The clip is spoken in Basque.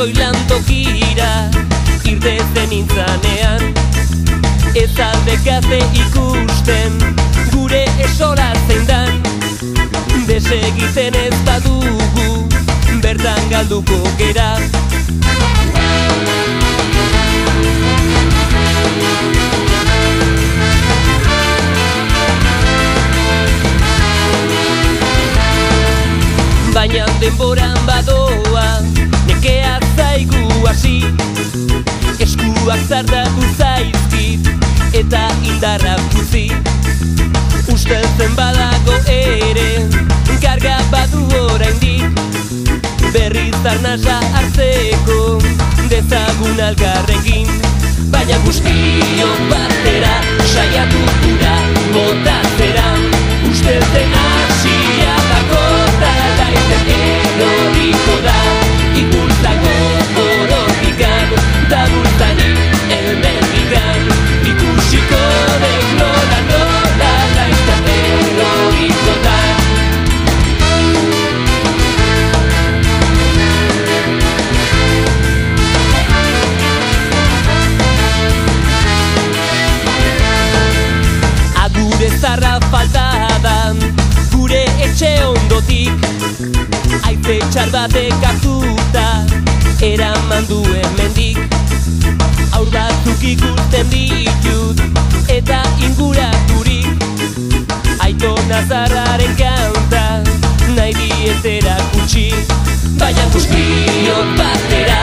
goi lantokira irtezen intzanean, ez aldekate ikusten gure esola zein dan. Desegiten ez badugu bertan galduko gera. Baina denboran badoa nekea zaigu hasi, eskuak zardatu zaizkit eta indarra utzi. Usteltzen badago ere karga badu oraindik, berriz arnasa hartzeko dezagun algarrekin. Baina guztiok batera saiatu gura botatzera, usteltzen hasia dakota laiten eroriko da, ipultako orotikan da bultani elmendikan, ikusiko dek nola nola laiten eroriko da. Agure zarra faltadan gure etxe ondotik, haize txar batek hartuta eraman duen mendik. Haur batzuk ikusten ditut eta inguraturik, Aitona zarraren kanta nahi dietera kutsi. Baina guztiok batera